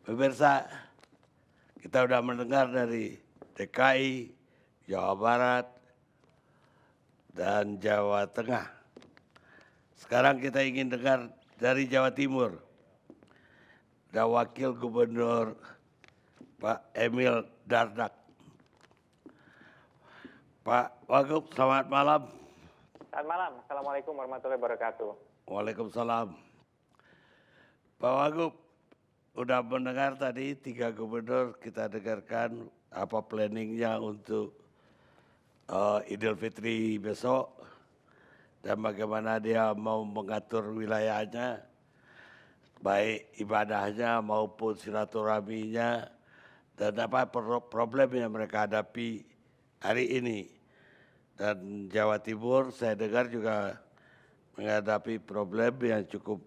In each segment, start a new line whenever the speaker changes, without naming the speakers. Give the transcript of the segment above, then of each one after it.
Pemirsa, kita sudah mendengar dari DKI, Jawa Barat, dan Jawa Tengah. Sekarang kita ingin dengar dari Jawa Timur. Ada Wakil Gubernur Pak Emil Dardak. Pak Wagub, selamat malam.
Selamat malam. Assalamualaikum warahmatullahi wabarakatuh.
Waalaikumsalam. Pak Wagub, udah mendengar tadi 3 gubernur, kita dengarkan apa planningnya untuk Idul Fitri besok dan bagaimana dia mau mengatur wilayahnya, baik ibadahnya maupun silaturahminya, dan apa problem yang mereka hadapi hari ini. Dan Jawa Timur saya dengar juga menghadapi problem yang cukup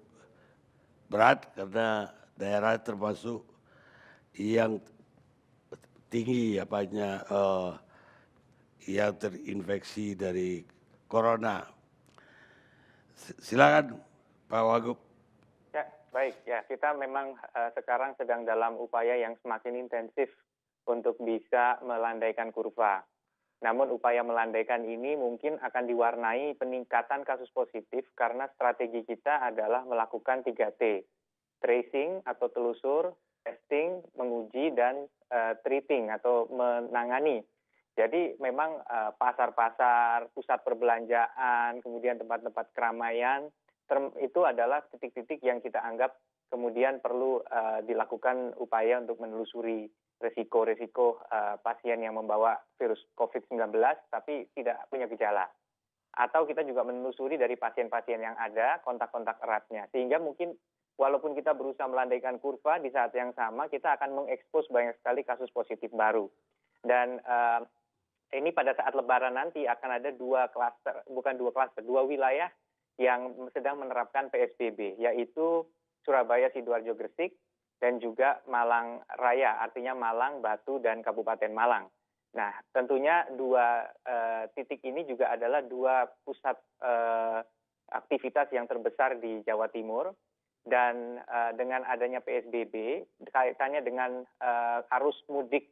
berat karena daerah termasuk yang tinggi yang terinfeksi dari corona. Silakan Pak Wagub.
Ya, baik. Ya, kita memang sekarang sedang dalam upaya yang semakin intensif untuk bisa melandaikan kurva. Namun upaya melandaikan ini mungkin akan diwarnai peningkatan kasus positif karena strategi kita adalah melakukan 3T. Tracing atau telusur, testing, menguji, dan treating atau menangani. Jadi memang pasar-pasar, pusat perbelanjaan, kemudian tempat-tempat keramaian, itu adalah titik-titik yang kita anggap kemudian perlu dilakukan upaya untuk menelusuri resiko-resiko pasien yang membawa virus COVID-19 tapi tidak punya gejala. Atau kita juga menelusuri dari pasien-pasien yang ada, kontak-kontak eratnya. Sehingga mungkin walaupun kita berusaha melandaikan kurva, di saat yang sama kita akan mengekspos banyak sekali kasus positif baru. Dan ini pada saat Lebaran nanti akan ada dua wilayah yang sedang menerapkan PSBB, yaitu Surabaya, Sidoarjo, Gresik, dan juga Malang Raya, artinya Malang, Batu, dan Kabupaten Malang. Nah, tentunya dua titik ini juga adalah dua pusat aktivitas yang terbesar di Jawa Timur. Dan dengan adanya PSBB, kaitannya dengan arus mudik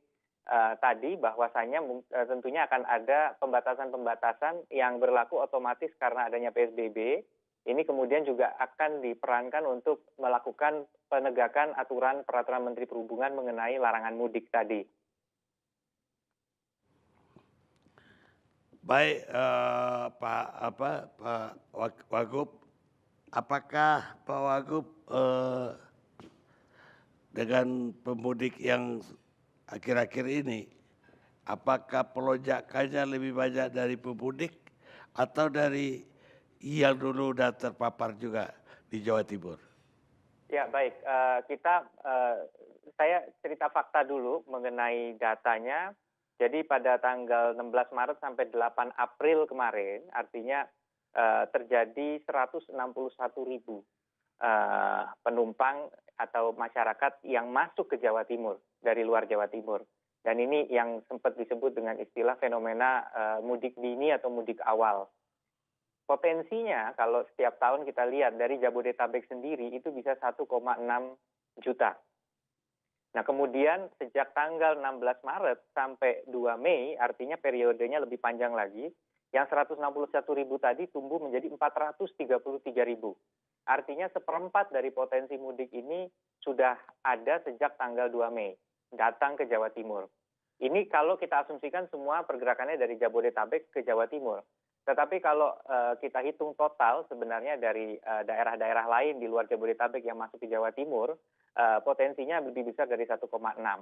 tadi, bahwasanya tentunya akan ada pembatasan-pembatasan yang berlaku otomatis karena adanya PSBB. Ini kemudian juga akan diperankan untuk melakukan penegakan aturan peraturan Menteri Perhubungan mengenai larangan mudik tadi.
Baik, Pak Wagub, apakah Pak Wagub dengan pemudik yang akhir-akhir ini, apakah pelonjakannya lebih banyak dari pemudik atau dari yang dulu sudah terpapar juga di Jawa Timur?
Ya, baik. Saya cerita fakta dulu mengenai datanya. Jadi pada tanggal 16 Maret sampai 8 April kemarin, artinya terjadi 161.000 penumpang atau masyarakat yang masuk ke Jawa Timur dari luar Jawa Timur. Dan ini yang sempat disebut dengan istilah fenomena mudik dini atau mudik awal. Potensinya kalau setiap tahun kita lihat dari Jabodetabek sendiri itu bisa 1,6 juta. Nah, kemudian sejak tanggal 16 Maret sampai 2 Mei, artinya periodenya lebih panjang lagi, yang 161.000 tadi tumbuh menjadi 433.000. Artinya seperempat dari potensi mudik ini sudah ada sejak tanggal 2 Mei, datang ke Jawa Timur. Ini kalau kita asumsikan semua pergerakannya dari Jabodetabek ke Jawa Timur. Tetapi kalau kita hitung total sebenarnya dari daerah-daerah lain di luar Jabodetabek yang masuk ke Jawa Timur, potensinya lebih besar dari 1,6.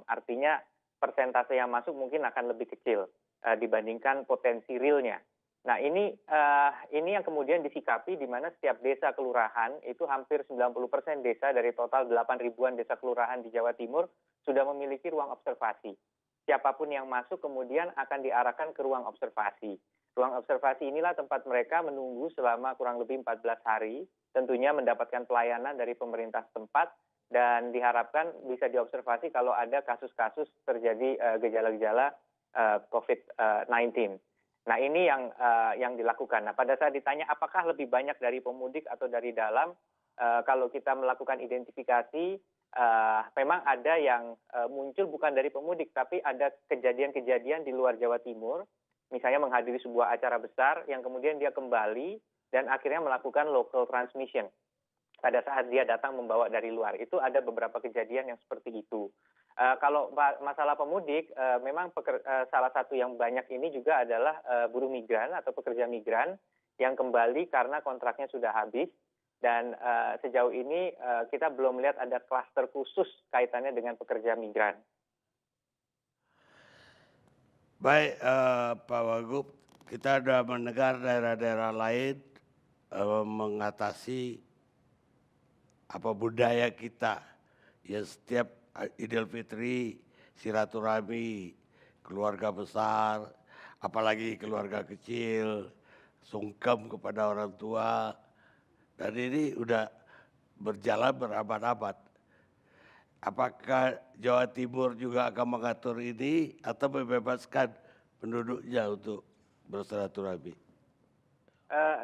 Artinya persentase yang masuk mungkin akan lebih kecil dibandingkan potensi realnya. Nah, ini yang kemudian disikapi di mana setiap desa kelurahan itu hampir 90% desa dari total 8 ribuan desa kelurahan di Jawa Timur sudah memiliki ruang observasi. Siapapun yang masuk kemudian akan diarahkan ke ruang observasi. Ruang observasi inilah tempat mereka menunggu selama kurang lebih 14 hari, tentunya mendapatkan pelayanan dari pemerintah setempat dan diharapkan bisa diobservasi kalau ada kasus-kasus terjadi gejala-gejala COVID-19. Nah, ini yang dilakukan. Nah, pada saat ditanya apakah lebih banyak dari pemudik atau dari dalam, kalau kita melakukan identifikasi memang ada yang muncul bukan dari pemudik, tapi ada kejadian-kejadian di luar Jawa Timur, misalnya menghadiri sebuah acara besar yang kemudian dia kembali dan akhirnya melakukan local transmission pada saat dia datang membawa dari luar. Itu ada beberapa kejadian yang seperti itu. Kalau masalah pemudik, memang salah satu yang banyak ini juga adalah buruh migran atau pekerja migran yang kembali karena kontraknya sudah habis. Dan sejauh ini kita belum melihat ada klaster khusus kaitannya dengan pekerja migran.
Baik, Pak Wagub, kita sudah mendengar daerah-daerah lain mengatasi budaya kita. Ya setiap Idul Fitri, silaturahmi, keluarga besar, apalagi keluarga kecil, sungkem kepada orang tua. Dan ini udah berjalan berabad-abad. Apakah Jawa Timur juga akan mengatur ini atau membebaskan penduduknya untuk bersilaturahmi?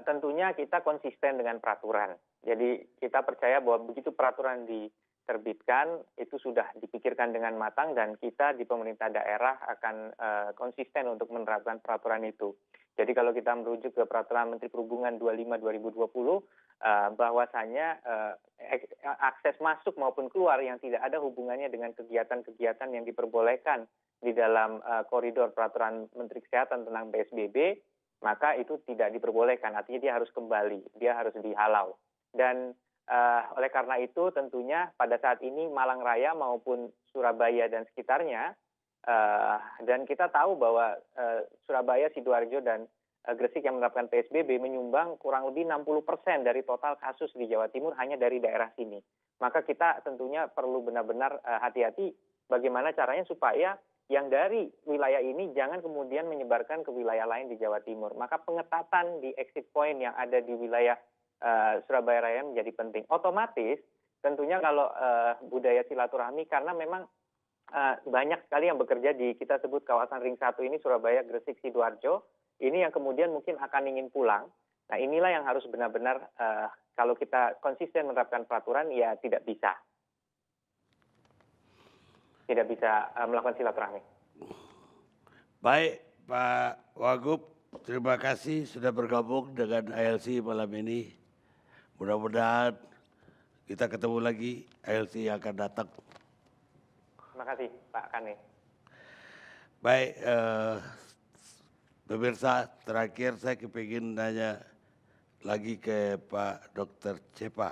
Tentunya kita konsisten dengan peraturan. Jadi kita percaya bahwa begitu peraturan diterbitkan, itu sudah dipikirkan dengan matang dan kita di pemerintah daerah akan konsisten untuk menerapkan peraturan itu. Jadi kalau kita merujuk ke peraturan Menteri Perhubungan 25/2020, bahwasanya akses masuk maupun keluar yang tidak ada hubungannya dengan kegiatan-kegiatan yang diperbolehkan di dalam koridor peraturan Menteri Kesehatan tentang PSBB, maka itu tidak diperbolehkan. Artinya dia harus kembali, dia harus dihalau. Dan oleh karena itu tentunya pada saat ini Malang Raya maupun Surabaya dan sekitarnya, dan kita tahu bahwa Surabaya, Sidoarjo, dan Gresik yang menerapkan PSBB menyumbang kurang lebih 60% dari total kasus di Jawa Timur hanya dari daerah sini. Maka kita tentunya perlu benar-benar hati-hati bagaimana caranya supaya yang dari wilayah ini jangan kemudian menyebarkan ke wilayah lain di Jawa Timur. Maka pengetatan di exit point yang ada di wilayah Surabaya Raya menjadi penting. Otomatis tentunya kalau budaya silaturahmi, karena memang banyak sekali yang bekerja di kita sebut kawasan Ring 1 ini, Surabaya, Gresik, Sidoarjo, ini yang kemudian mungkin akan ingin pulang. Nah inilah yang harus benar-benar kalau kita konsisten menerapkan peraturan ya tidak bisa melakukan silaturahmi.
Baik, Pak Wagub, terima kasih sudah bergabung dengan ALC malam ini. Mudah-mudahan kita ketemu lagi ALC yang akan datang.
Terima kasih Pak Kane.
Baik, pemirsa, terakhir saya kepingin nanya lagi ke Pak Dr. Cepa.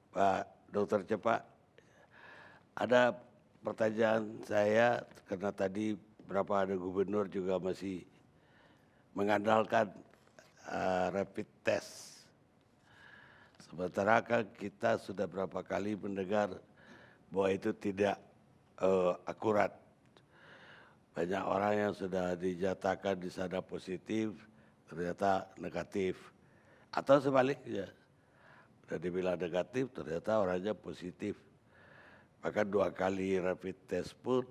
Pak Dr. Cepa, ada pertanyaan saya karena tadi berapa ada gubernur juga masih mengandalkan rapid test. Sementara kan kita sudah berapa kali mendengar bahwa itu tidak akurat. Banyak orang yang sudah dinyatakan di sana positif, ternyata negatif. Atau sebaliknya, sudah dibilang negatif, ternyata orangnya positif. Bahkan 2 kali rapid test pun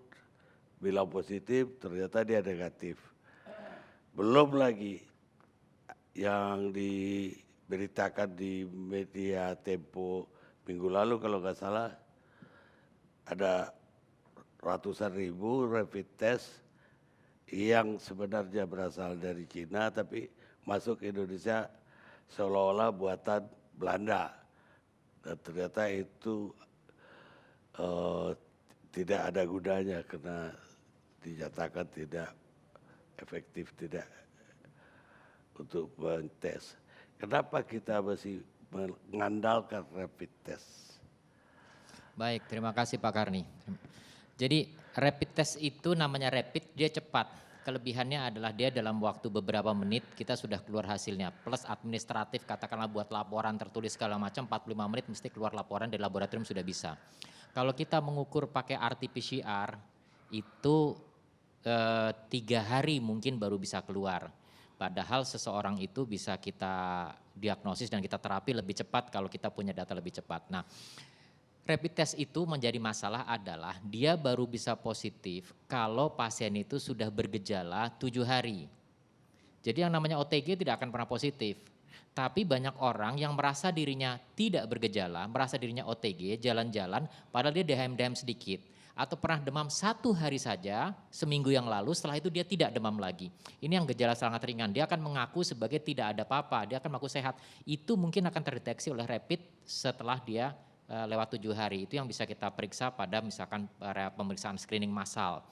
bilang positif, ternyata dia negatif. Belum lagi yang diberitakan di media Tempo minggu lalu kalau nggak salah, ada ratusan ribu rapid test yang sebenarnya berasal dari Cina tapi masuk ke Indonesia seolah-olah buatan Belanda. Dan ternyata itu tidak ada gunanya karena dinyatakan tidak efektif, tidak untuk mentes. Kenapa kita masih mengandalkan rapid test?
Baik, terima kasih Pak Karni. Jadi rapid test itu namanya rapid, dia cepat. Kelebihannya adalah dia dalam waktu beberapa menit kita sudah keluar hasilnya. Plus administratif, katakanlah buat laporan tertulis segala macam 45 menit mesti keluar laporan dari laboratorium sudah bisa. Kalau kita mengukur pakai RT-PCR itu 3 hari mungkin baru bisa keluar. Padahal seseorang itu bisa kita diagnosis dan kita terapi lebih cepat kalau kita punya data lebih cepat. Nah, rapid test itu menjadi masalah adalah dia baru bisa positif kalau pasien itu sudah bergejala 7 hari. Jadi yang namanya OTG tidak akan pernah positif. Tapi banyak orang yang merasa dirinya tidak bergejala, merasa dirinya OTG, jalan-jalan, padahal dia dehem-dehem sedikit. Atau pernah demam 1 hari saja, seminggu yang lalu, setelah itu dia tidak demam lagi. Ini yang gejala sangat ringan, dia akan mengaku sebagai tidak ada apa-apa, dia akan mengaku sehat. Itu mungkin akan terdeteksi oleh rapid setelah dia lewat 7 hari. Itu yang bisa kita periksa pada misalkan pemeriksaan screening massal.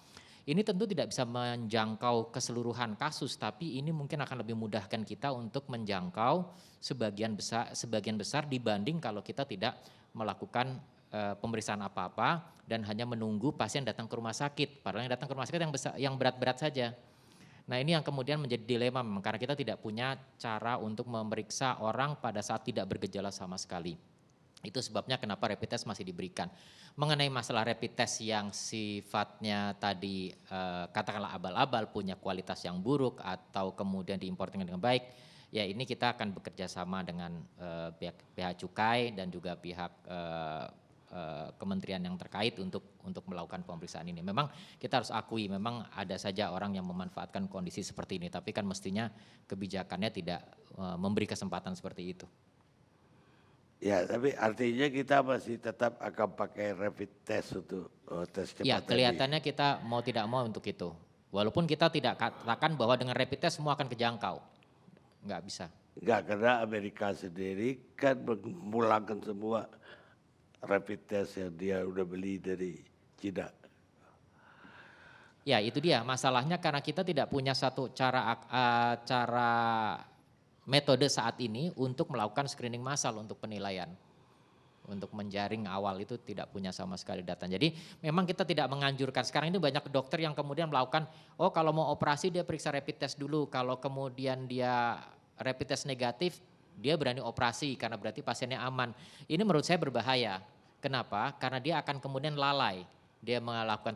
Ini tentu tidak bisa menjangkau keseluruhan kasus, tapi ini mungkin akan lebih mudahkan kita untuk menjangkau sebagian besar dibanding kalau kita tidak melakukan pemeriksaan apa-apa dan hanya menunggu pasien datang ke rumah sakit. Padahal yang datang ke rumah sakit yang berat-berat saja. Nah, ini yang kemudian menjadi dilema memang karena kita tidak punya cara untuk memeriksa orang pada saat tidak bergejala sama sekali. Itu sebabnya kenapa rapid test masih diberikan. Mengenai masalah rapid test yang sifatnya tadi katakanlah abal-abal, punya kualitas yang buruk atau kemudian diimpor dengan baik, ya ini kita akan bekerja sama dengan pihak cukai dan juga pihak kementerian yang terkait untuk melakukan pemeriksaan ini. Memang kita harus akui memang ada saja orang yang memanfaatkan kondisi seperti ini, tapi kan mestinya kebijakannya tidak memberi kesempatan seperti itu.
Ya, tapi artinya kita masih tetap akan pakai rapid test untuk tes cepat
Ya,
tadi.
kelihatannya kita mau tidak mau untuk itu. Walaupun kita tidak katakan bahwa dengan rapid test semua akan kejangkau. Nggak bisa.
Enggak, karena Amerika sendiri kan memulangkan semua rapid test yang dia udah beli dari Cina.
Ya, itu dia masalahnya karena kita tidak punya satu cara metode saat ini untuk melakukan screening massal untuk penilaian. Untuk menjaring awal itu tidak punya sama sekali data. Jadi memang kita tidak menganjurkan. Sekarang ini banyak dokter yang kemudian melakukan, oh kalau mau operasi dia periksa rapid test dulu. Kalau kemudian dia rapid test negatif, dia berani operasi karena berarti pasiennya aman. Ini menurut saya berbahaya. Kenapa? Karena dia akan kemudian lalai. Dia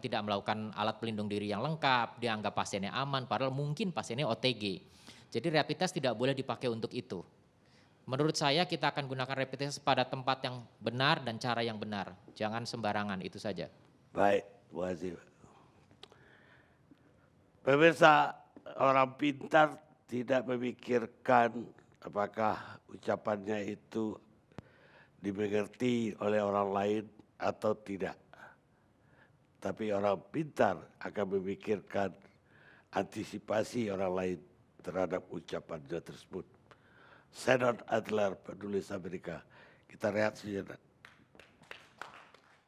tidak melakukan alat pelindung diri yang lengkap, dia anggap pasiennya aman, padahal mungkin pasiennya OTG. Jadi rapid test tidak boleh dipakai untuk itu. Menurut saya kita akan gunakan rapid test pada tempat yang benar dan cara yang benar. Jangan sembarangan, itu saja.
Baik, terima kasih. Pemirsa, orang pintar tidak memikirkan apakah ucapannya itu dimengerti oleh orang lain atau tidak. Tapi orang pintar akan memikirkan antisipasi orang lain terhadap ucapannya tersebut. Shannon Adler, penulis Amerika. Kita rehat sejenak.